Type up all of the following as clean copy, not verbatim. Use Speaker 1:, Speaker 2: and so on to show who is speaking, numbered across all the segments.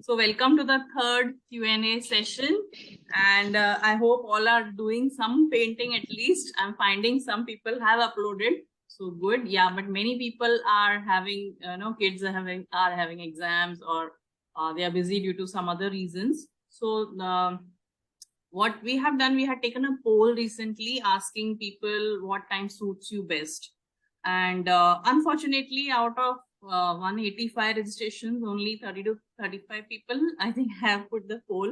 Speaker 1: So welcome to the third Q&A session, and I hope all are doing some painting at least. I'm finding some people have uploaded, so good. Yeah, but many people are having, kids are having exams, or they are busy due to some other reasons. So what we have done, we had taken a poll recently asking people what time suits you best, and unfortunately, out of 185 registrations, only 30 to 35 people, I think, have put the poll.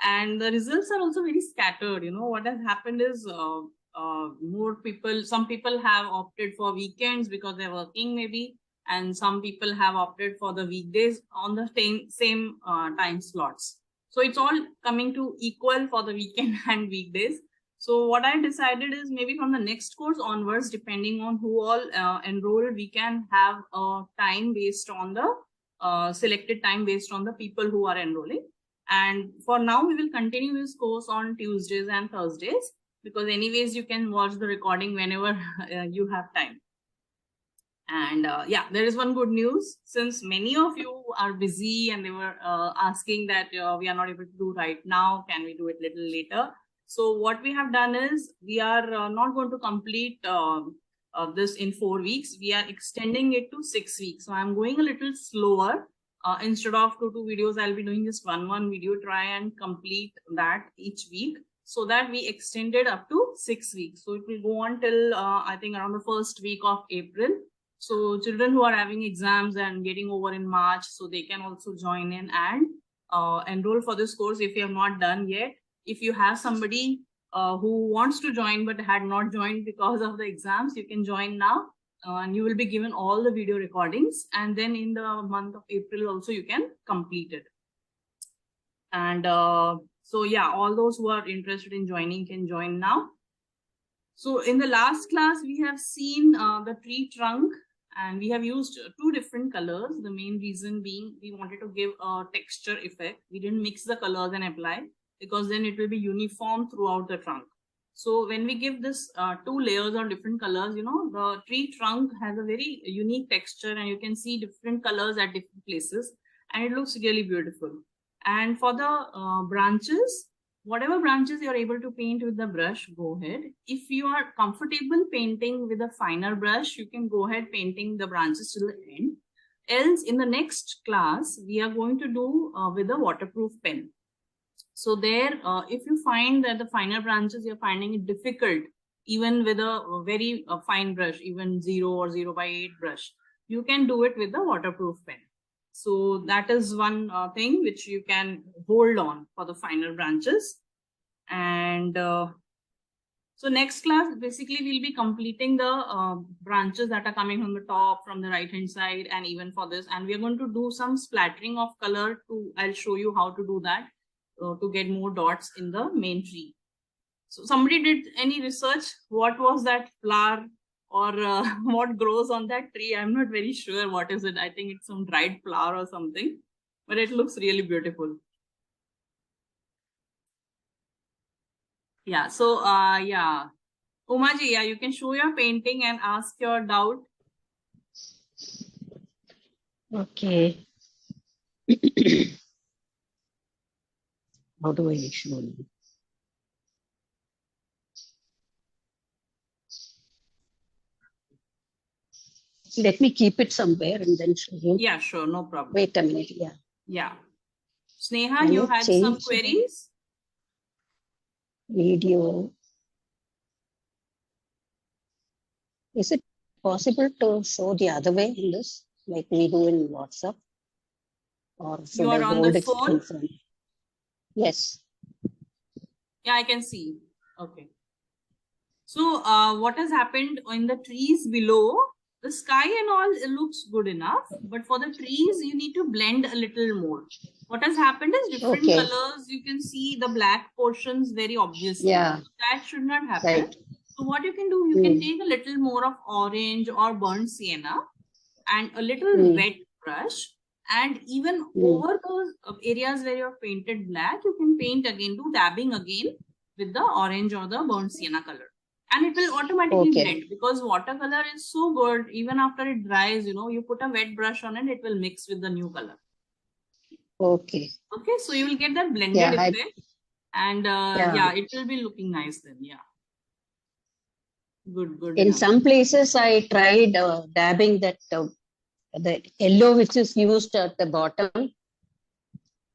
Speaker 1: And the results are also very scattered. What has happened is more people, some people have opted for weekends because they're working maybe, and some people have opted for the weekdays on the same time slots. So it's all coming to equal for the weekend and weekdays. So what I decided is maybe from the next course onwards, depending on who all enroll, we can have a time based on the selected time based on the people who are enrolling. And for now, we will continue this course on Tuesdays and Thursdays, because anyways, you can watch the recording whenever you have time. And yeah, there is one good news. Since many of you are busy and they were asking that we are not able to do right now, can we do it a little later? So what we have done is we are not going to complete this in 4 weeks. We are extending it to 6 weeks. So I'm going a little slower. Instead of two videos, I'll be doing just one video, try and complete that each week, so that we extended up to 6 weeks. So it will go on till I think around the first week of April. So children who are having exams and getting over in March, so they can also join in and enroll for this course if you have not done yet. If you have somebody who wants to join but had not joined because of the exams, you can join now. And you will be given all the video recordings, and then in the month of April also you can complete it. And so yeah, all those who are interested in joining can join now. So in the last class, we have seen the tree trunk, and we have used two different colors. The main reason being we wanted to give a texture effect. We didn't mix the colors and apply, because then it will be uniform throughout the trunk. So when we give this two layers of different colors, the tree trunk has a very unique texture, and you can see different colors at different places, and it looks really beautiful. And for the branches, whatever branches you're able to paint with the brush, go ahead. If you are comfortable painting with a finer brush, you can go ahead painting the branches till the end. Else, in the next class, we are going to do with a waterproof pen. So there, if you find that the finer branches, you're finding it difficult, even with a very fine brush, even 0 or 0/8 brush, you can do it with the waterproof pen. So that is one thing which you can hold on for the finer branches. And so next class, basically, we'll be completing the branches that are coming from the top, from the right-hand side, and even for this. And we are going to do some splattering of color I'll show you how to do that to get more dots in the main tree. So somebody did any research? What was that flower? Or what grows on that tree? I'm not very sure what is it. I think it's some dried flower or something, but it looks really beautiful. Yeah, so yeah, Umaji, yeah, you can show your painting and ask your doubt.
Speaker 2: Okay. How do I show you? Let me keep it somewhere and then show you.
Speaker 1: Yeah, sure, no problem.
Speaker 2: Wait a minute. Yeah.
Speaker 1: Yeah. Sneha, you had some queries?
Speaker 2: Video. Is it possible to show the other way in this, like we do in WhatsApp? Or
Speaker 1: you are on the phone?
Speaker 2: Yes.
Speaker 1: Yeah, I can see. Okay. So what has happened in the trees below, the sky and all, it looks good enough, but for the trees, you need to blend a little more. What has happened is different colors. You can see the black portions very obviously.
Speaker 2: Yeah.
Speaker 1: That should not happen.
Speaker 2: Right.
Speaker 1: So what you can do, you can take a little more of orange or burnt sienna and a little wet brush, and even over those areas where you have painted black, you can paint again, do dabbing again with the orange or the burnt sienna color. And it will automatically blend, because watercolor is so good. Even after it dries, you put a wet brush on it, it will mix with the new color.
Speaker 2: Okay.
Speaker 1: Okay, so you will get that blended
Speaker 2: Yeah,
Speaker 1: effect, and
Speaker 2: yeah.
Speaker 1: it will be looking nice then. Yeah, good
Speaker 2: In
Speaker 1: enough.
Speaker 2: some places, I tried dabbing that the yellow which is used at the bottom.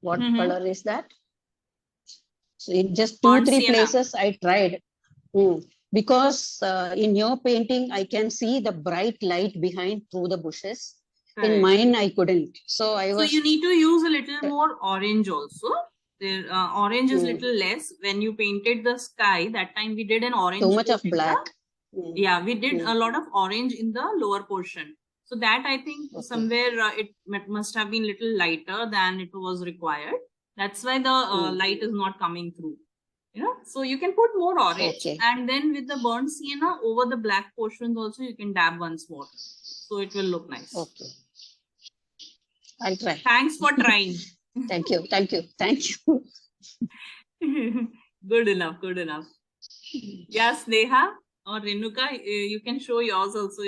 Speaker 2: What color is that? So in just
Speaker 1: Burnt
Speaker 2: 2-3
Speaker 1: sienna.
Speaker 2: places I tried. Because in your painting, I can see the bright light behind through the bushes. In
Speaker 1: Correct.
Speaker 2: mine, I couldn't. So
Speaker 1: you need to use a little more orange also. There, orange is little less. When you painted the sky, that time we did an orange.
Speaker 2: Too much of black.
Speaker 1: Yeah, we did a lot of orange in the lower portion. So that I think somewhere it must have been little lighter than it was required. That's why the light is not coming through. You know, so you can put more orange, and then with the burnt sienna over the black portions also you can dab once more. So it will look nice.
Speaker 2: Okay. I'll try.
Speaker 1: Thanks for trying.
Speaker 2: Thank you. Thank you. Thank you.
Speaker 1: Good enough. Good enough. Yes, Neha or Renuka, you can show yours also.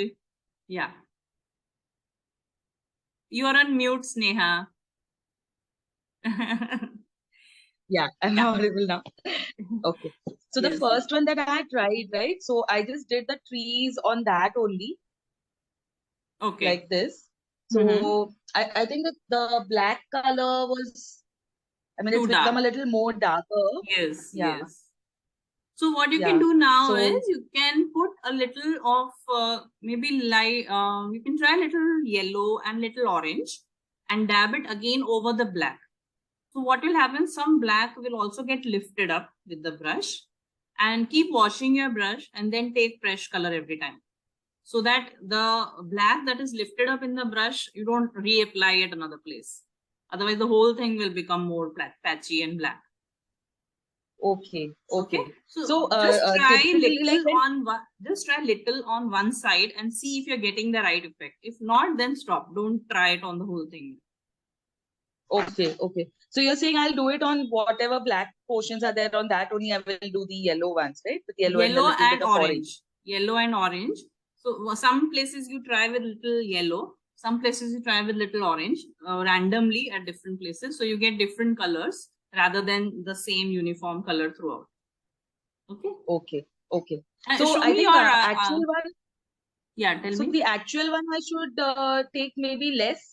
Speaker 1: Yeah. You are on mute, Sneha.
Speaker 3: Yeah, I'm audible now. Okay. So the first one that I tried, right? So I just did the trees on that only.
Speaker 1: Okay.
Speaker 3: Like this. So I think that the black color was, I mean, it's become a little more darker.
Speaker 1: Yes.
Speaker 3: Yeah.
Speaker 1: Yes. So what you can do now is you can put a little of maybe light, you can try a little yellow and little orange and dab it again over the black. So what will happen, some black will also get lifted up with the brush, and keep washing your brush and then take fresh color every time. So that the black that is lifted up in the brush, you don't reapply at another place. Otherwise the whole thing will become more black, patchy and black.
Speaker 3: Okay.
Speaker 1: So just try little on one side and see if you're getting the right effect. If not, then stop. Don't try it on the whole thing.
Speaker 3: Okay. So you're saying I'll do it on whatever black portions are there, on that only I will do the yellow ones, right? With yellow and a little bit of orange.
Speaker 1: Yellow and orange. So some places you try with little yellow, some places you try with little orange, randomly at different places. So you get different colors rather than the same uniform color throughout.
Speaker 3: Okay.
Speaker 1: So
Speaker 3: I think
Speaker 1: your
Speaker 3: actual one.
Speaker 1: Yeah, tell me.
Speaker 3: So the actual one I should take maybe less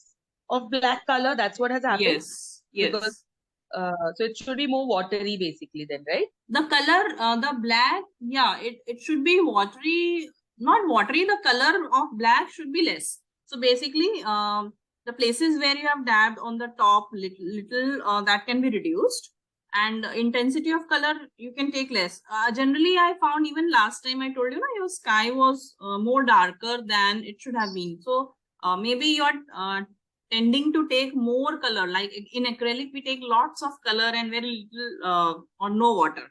Speaker 3: of black color. That's what has happened.
Speaker 1: Yes.
Speaker 3: Because so it should be more watery basically then, right?
Speaker 1: The color, the black, yeah, it should be watery, not watery. The color of black should be less. So basically, the places where you have dabbed on the top little that can be reduced, and intensity of color you can take less. Generally, I found even last time I told you, your sky was more darker than it should have been. So maybe you're tending to take more color. Like in acrylic, we take lots of color and very little or no water.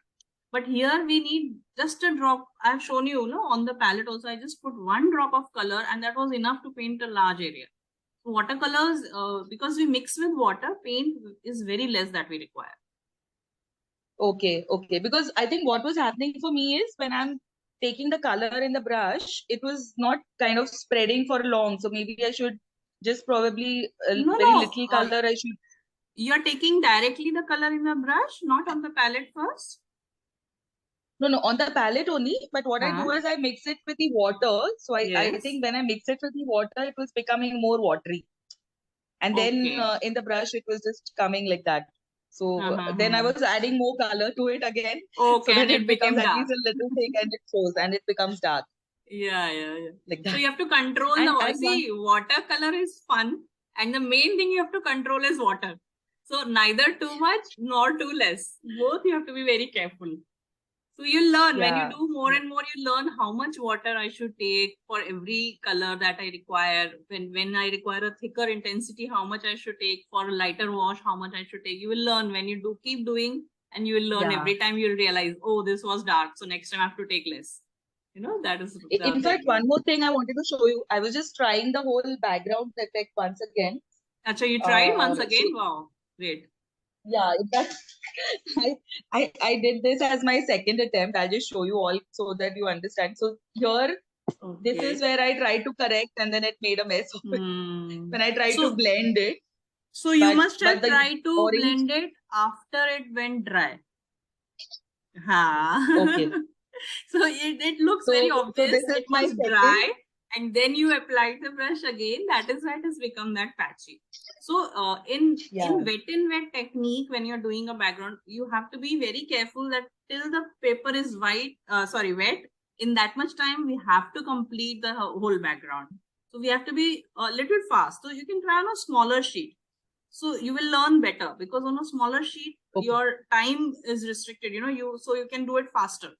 Speaker 1: But here we need just a drop. I've shown you, on the palette also, I just put one drop of color and that was enough to paint a large area. So watercolors, because we mix with water, paint is very less that we require.
Speaker 3: Okay. Because I think what was happening for me is when I'm taking the color in the brush, it was not kind of spreading for long. So maybe I should just probably little color I should.
Speaker 1: You're taking directly the color in the brush, not on the palette first?
Speaker 3: No, on the palette only. But what I do is I mix it with the water. So I think when I mix it with the water, it was becoming more watery. And then in the brush, it was just coming like that. So then I was adding more color to it again. So that it becomes at least a little thick and it shows and it becomes dark.
Speaker 1: Yeah.
Speaker 3: Like that.
Speaker 1: So you have to control watercolor is fun. And the main thing you have to control is water. So neither too much nor too less. Both you have to be very careful. So you learn when you do more and more, you learn how much water I should take for every color that I require. When I require a thicker intensity, how much I should take. For a lighter wash, how much I should take. You will learn when you keep doing, and you will learn every time you'll realize, oh, this was dark. So next time I have to take less. That is.
Speaker 3: In fact, one more thing I wanted to show you. I was just trying the whole background effect once again.
Speaker 1: Achha, you tried once again? Wow, great.
Speaker 3: Yeah, in fact, I did this as my second attempt. I'll just show you all so that you understand. So here, this is where I tried to correct and then it made a mess of it. When I tried to blend it.
Speaker 1: So you must have
Speaker 3: the
Speaker 1: tried to
Speaker 3: orange...
Speaker 1: blend it after it went dry. Ha.
Speaker 3: Okay.
Speaker 1: So it looks very obvious.
Speaker 3: This is
Speaker 1: It
Speaker 3: my
Speaker 1: was
Speaker 3: second.
Speaker 1: dry, and then you applied the brush again. That is why it has become that patchy. So in wet technique, when you're doing a background, you have to be very careful that till the paper is wet, in that much time we have to complete the whole background. So we have to be a little fast. So you can try on a smaller sheet. So you will learn better, because on a smaller sheet, your time is restricted. So you can do it faster.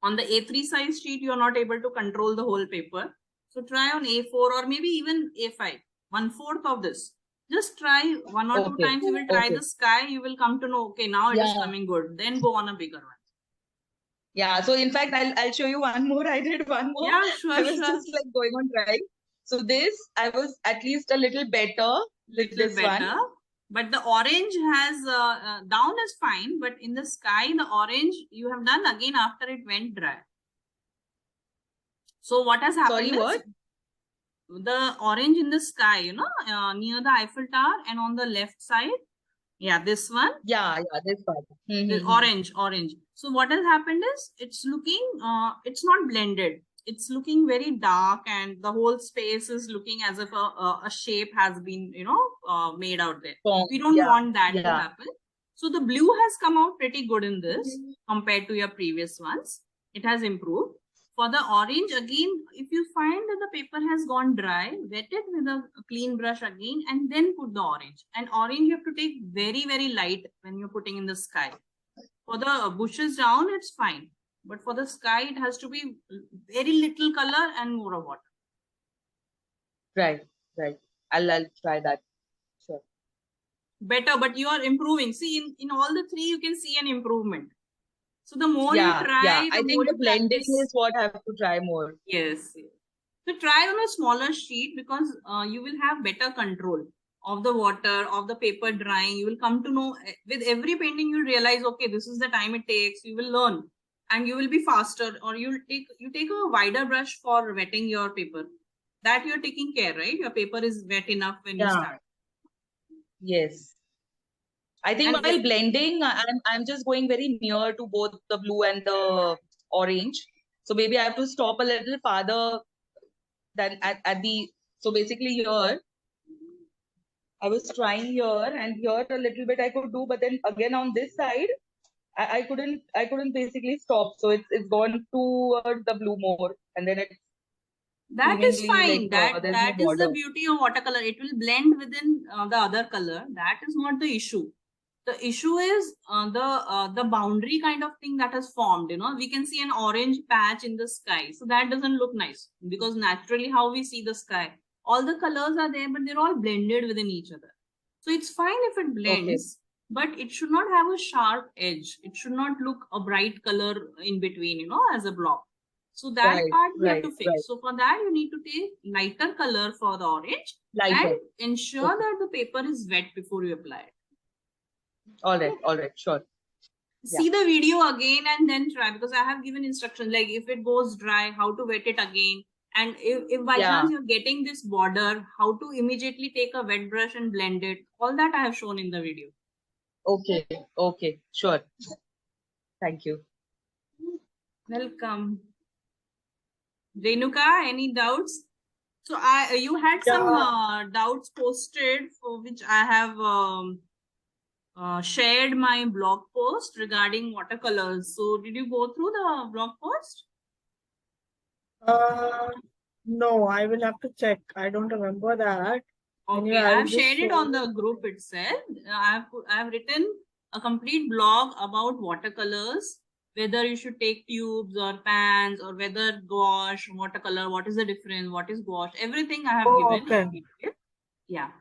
Speaker 1: On the A3 size sheet, you are not able to control the whole paper. So try on A4 or maybe even A5, 1/4 of this. Just try 1 or 2 times. You will try the sky. You will come to know, okay, now it is coming good. Then go on a bigger one.
Speaker 3: Yeah. So in fact, I'll show you one more. I did one more.
Speaker 1: Yeah, sure.
Speaker 3: I was just like going on trying. So this, I was at least a little better with this one.
Speaker 1: But the orange has down is fine, but in the sky, the orange you have done again after it went dry. So what has happened?
Speaker 3: Sorry, what?
Speaker 1: The orange in the sky, near the Eiffel Tower and on the left side. Yeah, this one.
Speaker 3: Yeah, this one.
Speaker 1: The orange. So what has happened is it's looking, it's not blended. It's looking very dark, and the whole space is looking as if a shape has been, made out there. We don't want that to happen. So the blue has come out pretty good in this compared to your previous ones. It has improved. For the orange, again, if you find that the paper has gone dry, wet it with a clean brush again, and then put the orange. And orange you have to take very, very light when you're putting in the sky. For the bushes down, it's fine. But for the sky, it has to be very little color and more of water.
Speaker 3: Right. I'll try that. Sure.
Speaker 1: Better, but you are improving. See, in all the three, you can see an improvement. So the more you try,
Speaker 3: I think the blending is what I have to try more.
Speaker 1: Yes. So try on a smaller sheet, because you will have better control of the water, of the paper drying. You will come to know with every painting, you'll realize, okay, this is the time it takes. You will learn and you will be faster, or you take a wider brush for wetting your paper. That you're taking care, right? Your paper is wet enough when you start.
Speaker 3: Yes. I think while blending, I'm just going very near to both the blue and the orange. So maybe I have to stop a little farther than at the... So basically here, I was trying here, and here a little bit I could do, but then again on this side, I couldn't basically stop. So it's gone towards the blue more, and then it's...
Speaker 1: That is fine. That is the beauty of watercolor. It will blend within the other color. That is not the issue. The issue is the boundary kind of thing that has formed. We can see an orange patch in the sky. So that doesn't look nice, because naturally how we see the sky, all the colors are there, but they're all blended within each other. So it's fine if it blends, but it should not have a sharp edge. It should not look a bright color in between, as a block. So that part we have to fix. So for that, you need to take lighter color for the orange and ensure that the paper is wet before you apply it.
Speaker 3: All right, sure.
Speaker 1: See the video again and then try, because I have given instructions like if it goes dry, how to wet it again. And if by chance you're getting this border, how to immediately take a wet brush and blend it. All that I have shown in the video.
Speaker 3: Okay, sure. Thank you.
Speaker 1: Welcome. Renuka, any doubts? So you had some doubts posted, for which I have shared my blog post regarding watercolors. So did you go through the blog post?
Speaker 4: No, I will have to check. I don't remember that.
Speaker 1: Okay, I have shared it on the group itself. I have written a complete blog about watercolors, whether you should take tubes or pans, or whether gouache, watercolor, what is the difference, what is gouache, everything I have given. Yeah.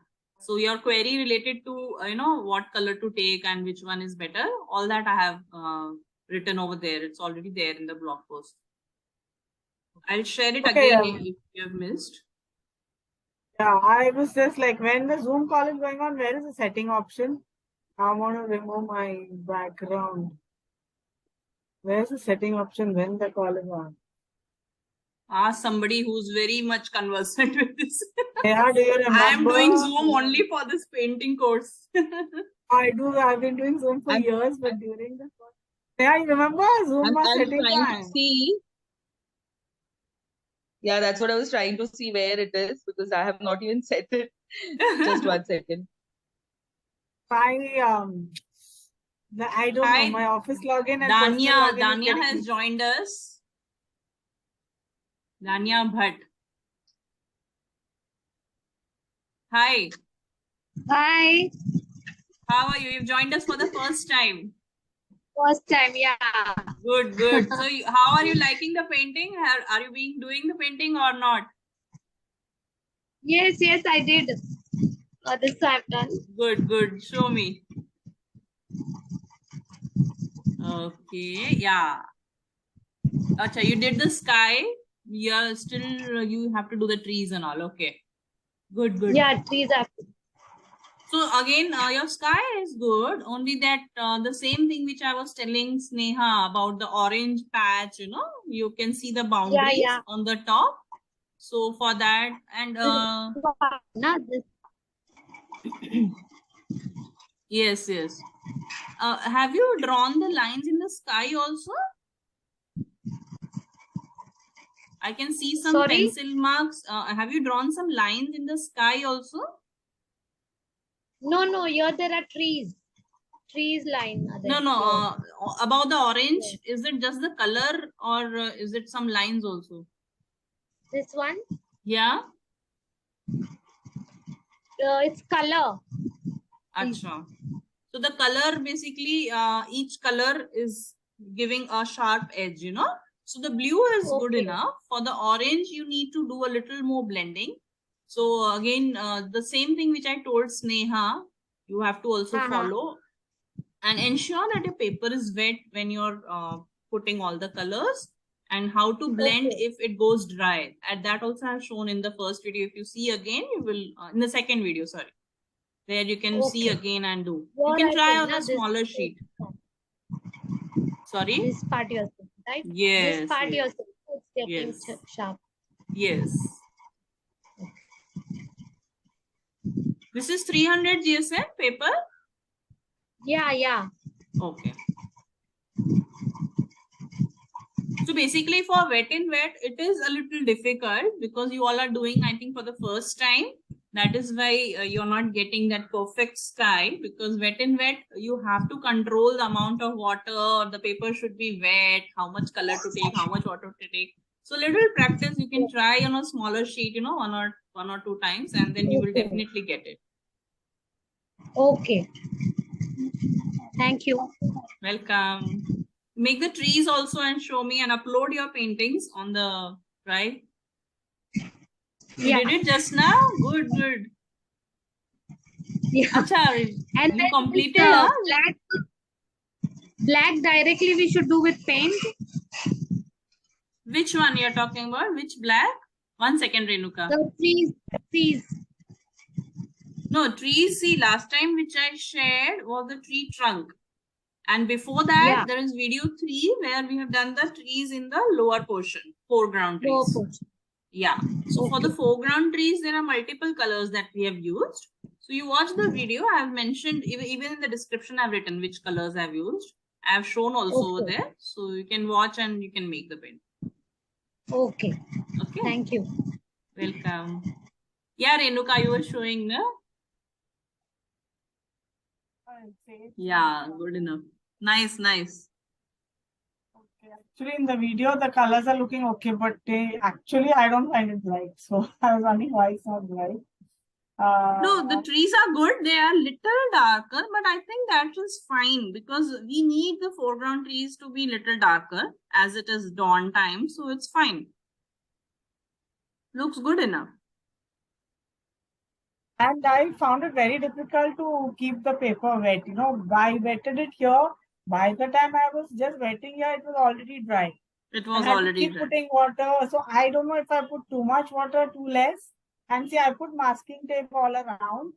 Speaker 1: So your query related to, what color to take and which one is better, all that I have written over there. It's already there in the blog post. I'll share it again if you have missed.
Speaker 4: Yeah, I was just like, when the Zoom call is going on, where is the setting option? I want to remove my background. Where's the setting option when the call is on?
Speaker 1: Ask somebody who's very much conversant with this.
Speaker 4: Yeah, do you remember?
Speaker 1: I am doing Zoom only for this painting course.
Speaker 4: I do. I've been doing Zoom for years, but during the course. Yeah, you remember Zoom was setting
Speaker 3: trying
Speaker 4: time.
Speaker 3: to see. Yeah, that's what I was trying to see where it is because I have not even set it. Just 1 second.
Speaker 4: I don't know, my office login and personal login
Speaker 1: Dania has joined us. Dania Bhatt. Hi.
Speaker 5: Hi.
Speaker 1: How are you? You've joined us for the first time.
Speaker 5: First time, yeah.
Speaker 1: Good, good. So, how are you liking the painting? Are you doing the painting or not?
Speaker 5: Yes, I did. This time done.
Speaker 1: Good, good. Show me. Okay, yeah. Acha, you did the sky. Yeah, still you have to do the trees and all. Okay. Good, good.
Speaker 5: Yeah, trees are.
Speaker 1: So again, your sky is good. Only that the same thing which I was telling Sneha about the orange patch, you know, you can see the boundaries on the top. So for that and yes. Have you drawn the lines in the sky also? I can see some pencil marks. Have you drawn some lines in the sky also?
Speaker 5: No, here there are trees. Trees line.
Speaker 1: No. About the orange, is it just the color or is it some lines also?
Speaker 5: This one?
Speaker 1: Yeah.
Speaker 5: It's color.
Speaker 1: Acha. So the color basically, each color is giving a sharp edge, you know. So the blue is good enough. For the orange, you need to do a little more blending. So again, the same thing which I told Sneha, you have to also follow and ensure that your paper is wet when you're putting all the colors, and how to blend if it goes dry. And that also I have shown in the first video. If you see again, you will in the second video, sorry. There you can see again and do. You can try on a smaller sheet. Sorry?
Speaker 5: This part you're saying, right?
Speaker 1: Yes.
Speaker 5: This part you're saying, it's getting sharp.
Speaker 1: Yes. This is 300 GSM paper?
Speaker 5: Yeah.
Speaker 1: Okay. So basically for wet in wet, it is a little difficult because you all are doing, I think, for the first time. That is why you're not getting that perfect sky, because wet in wet, you have to control the amount of water. The paper should be wet, how much color to take, how much water to take. So little practice, you can try on a smaller sheet, you know, one or two times, and then you will definitely get it.
Speaker 5: Okay. Thank you.
Speaker 1: Welcome. Make the trees also and show me and upload your paintings on the, right? You did it just now? Good.
Speaker 5: Yeah.
Speaker 1: Achha,
Speaker 5: and
Speaker 1: you completed
Speaker 5: black directly we should do with paint.
Speaker 1: Which one you're talking about? Which black? 1 second, Renuka.
Speaker 5: The trees.
Speaker 1: No, trees, see, last time which I shared was the tree trunk. And before that, there is video 3 where we have done the trees in the lower portion, foreground trees. Yeah. So for the foreground trees, there are multiple colors that we have used. So you watch the video. I have mentioned, even in the description, I've written which colors I've used. I have shown also over there. So you can watch and you can make the paint.
Speaker 5: Okay. Thank you.
Speaker 1: Welcome. Yeah, Renuka, you were showing, no? Yeah, good enough. Nice.
Speaker 4: Okay. Actually, in the video, the colors are looking okay, but actually, I don't find it bright. So I was wondering why it's not bright.
Speaker 1: No, the trees are good. They are little darker, but I think that is fine because we need the foreground trees to be little darker as it is dawn time. So it's fine. Looks good enough.
Speaker 4: And I found it very difficult to keep the paper wet. You know, I wetted it here. By the time I was just wetting here, it was already dry.
Speaker 1: It was already
Speaker 4: dry. Putting water. So I don't know if I put too much water, too less. And see, I put masking tape all around.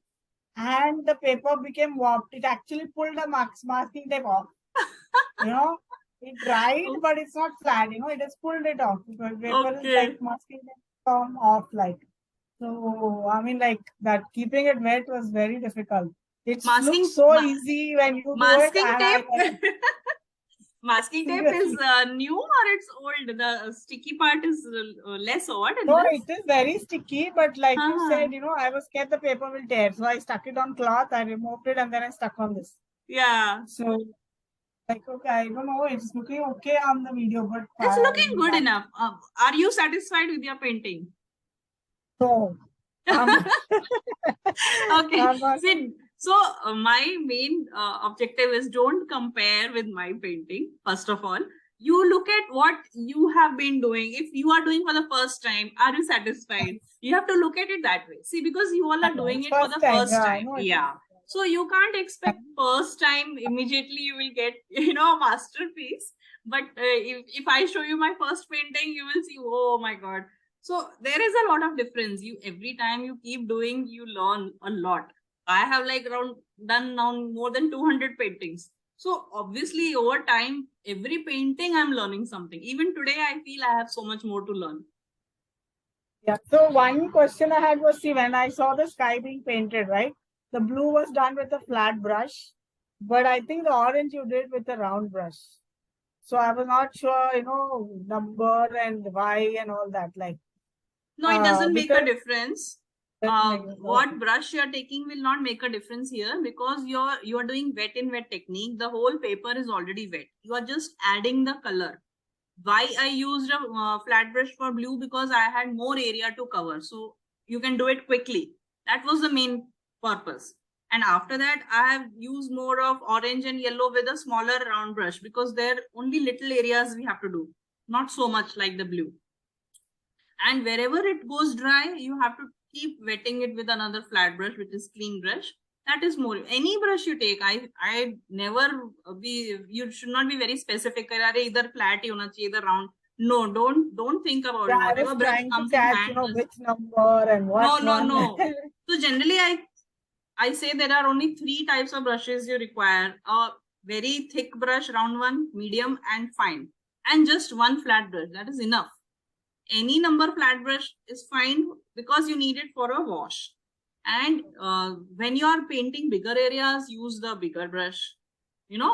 Speaker 4: And the paper became warped. It actually pulled the masking tape off. You know, It dried, but it's not flat. It has pulled it off. Because paper is like masking it from off, like. So I mean, like that. Keeping it wet was very difficult. It looks so easy when you do it.
Speaker 1: Masking tape. Masking tape is new or it's old? The sticky part is less or what?
Speaker 4: No, it is very sticky, but like you said, I was scared the paper will tear. So I stuck it on cloth, I removed it, and then I stuck on this.
Speaker 1: Yeah.
Speaker 4: So, like, okay, I don't know, it's looking okay on the video, but
Speaker 1: it's looking good enough. Are you satisfied with your painting?
Speaker 4: No.
Speaker 1: Okay. So my main objective is don't compare with my painting. First of all, you look at what you have been doing. If you are doing for the first time, are you satisfied? You have to look at it that way. See, because you all are doing it for the first time. Yeah. So you can't expect first time immediately you will get, a masterpiece. But if I show you my first painting, you will see, oh my God. So there is a lot of difference. Every time you keep doing, you learn a lot. I have done now more than 200 paintings. So obviously over time, every painting I'm learning something. Even today, I feel I have so much more to learn.
Speaker 4: Yeah. So one question I had was, see, when I saw the sky being painted, right? The blue was done with a flat brush, but I think the orange you did with a round brush. So I was not sure, number and why and all that. Like,
Speaker 1: no, it doesn't make a difference. What brush you are taking will not make a difference here because you are doing wet in wet technique. The whole paper is already wet. You are just adding the color. Why I used a flat brush for blue? Because I had more area to cover. So you can do it quickly. That was the main purpose. And after that, I have used more of orange and yellow with a smaller round brush because there are only little areas we have to do. Not so much like the blue. And wherever it goes dry, you have to keep wetting it with another flat brush, which is clean brush. That is more. Any brush you take, I never you should not be very specific. Either flat, either round. No, don't think about it. Whatever brush comes in hand.
Speaker 4: Which number and what.
Speaker 1: No. So generally, I say there are only 3 types of brushes you require. A very thick brush, round one, medium, and fine. And just one flat brush. That is enough. Any number flat brush is fine because you need it for a wash. And when you are painting bigger areas, use the bigger brush.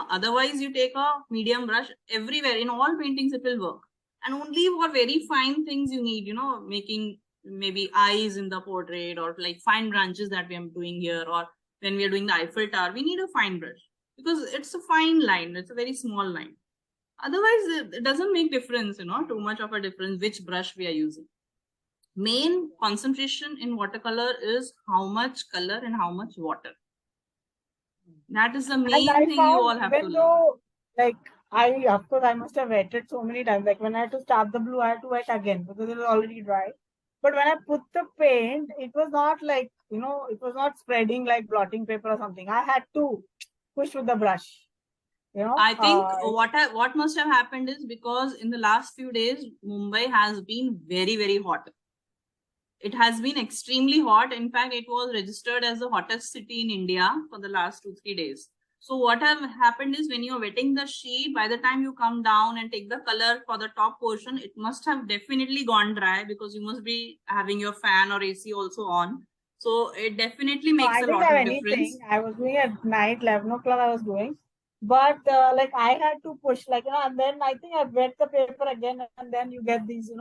Speaker 1: Otherwise you take a medium brush everywhere. In all paintings, it will work. And only for very fine things you need, making maybe eyes in the portrait or like fine branches that we are doing here, or when we are doing the Eiffel Tower, we need a fine brush because it's a fine line. It's a very small line. Otherwise, it doesn't make difference, too much of a difference which brush we are using. Main concentration in watercolor is how much color and how much water. That is the main thing you all have to learn.
Speaker 4: Like, of course, I must have wetted so many times. Like when I had to start the blue, I had to wet again because it was already dry. But when I put the paint, it was not like, it was not spreading like blotting paper or something. I had to push with the brush.
Speaker 1: I think what must have happened is because in the last few days, Mumbai has been very, very hot. It has been extremely hot. In fact, it was registered as the hottest city in India for the last 2-3 days. So what have happened is when you're wetting the sheet, by the time you come down and take the color for the top portion, it must have definitely gone dry because you must be having your fan or AC also on. So it definitely makes a lot of difference.
Speaker 4: I was doing at night, 11 o'clock I was doing. But like I had to push, like, and then I think I wet the paper again, and then you get these,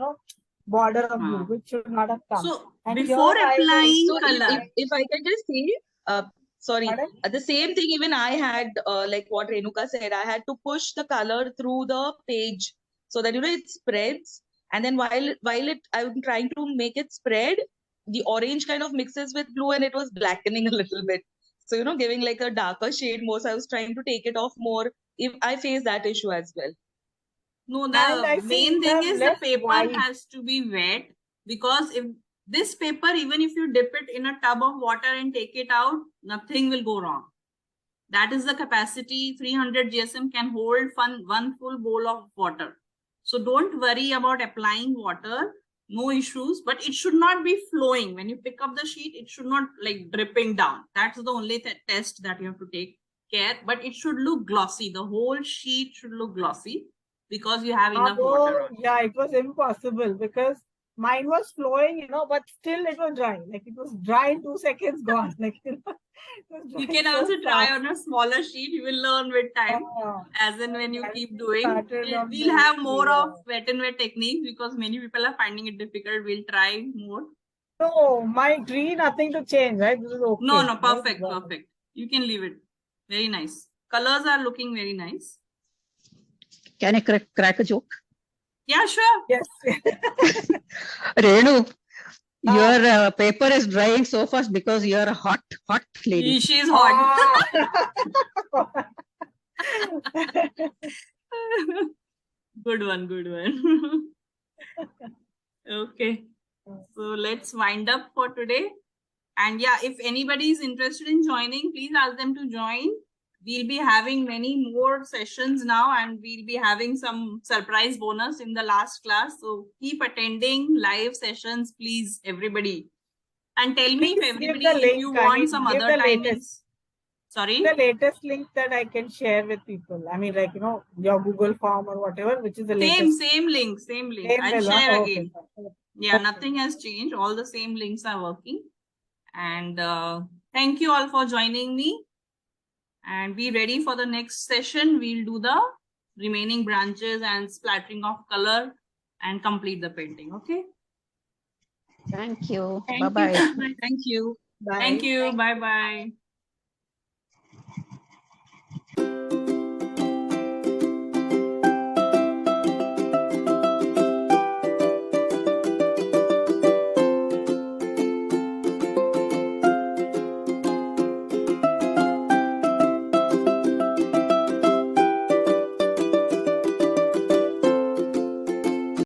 Speaker 4: border of blue, which should not have come.
Speaker 1: So and before applying color,
Speaker 3: if I can just say, sorry, the same thing even I had, like what Renuka said, I had to push the color through the page so that, it spreads. And then while I'm trying to make it spread, the orange kind of mixes with blue and it was blackening a little bit. So, giving like a darker shade more. So I was trying to take it off more. If I face that issue as well.
Speaker 1: No, the main thing is the paper has to be wet because if this paper, even if you dip it in a tub of water and take it out, nothing will go wrong. That is the capacity. 300 GSM can hold one full bowl of water. So don't worry about applying water. No issues, but it should not be flowing. When you pick up the sheet, it should not like dripping down. That's the only test that you have to take care. But it should look glossy. The whole sheet should look glossy. because you have enough water on.
Speaker 4: Yeah, it was impossible because mine was flowing, you know, but still it was dry. Like it was dry in 2 seconds, gone. Like, you know,
Speaker 1: you can also try on a smaller sheet. You will learn with time. As in when you keep doing. We'll have more of wet and wet techniques because many people are finding it difficult. We'll try more.
Speaker 4: No, my tree, nothing to change, right? This is okay.
Speaker 1: No, perfect, perfect. You can leave it. Very nice. Colors are looking very nice.
Speaker 2: Can I crack a joke?
Speaker 1: Yeah, sure.
Speaker 4: Yes.
Speaker 2: Renu, your paper is drying so fast because you are a hot lady.
Speaker 1: She is hot. Good one. Okay. So let's wind up for today. And yeah, if anybody is interested in joining, please ask them to join. We'll be having many more sessions now, and we'll be having some surprise bonus in the last class. So keep attending live sessions, please, everybody. And tell me if everybody, if you want some other timings. Sorry?
Speaker 4: The latest link that I can share with people. I mean, like, you know, your Google form or whatever, which is the latest.
Speaker 1: Same link. I'll share again. Yeah, nothing has changed. All the same links are working. And thank you all for joining me. And be ready for the next session. We'll do the remaining branches and splattering of color and complete the painting. Okay.
Speaker 2: Thank you.
Speaker 3: Bye-bye. Thank you.
Speaker 1: Bye. Thank you. Bye-bye.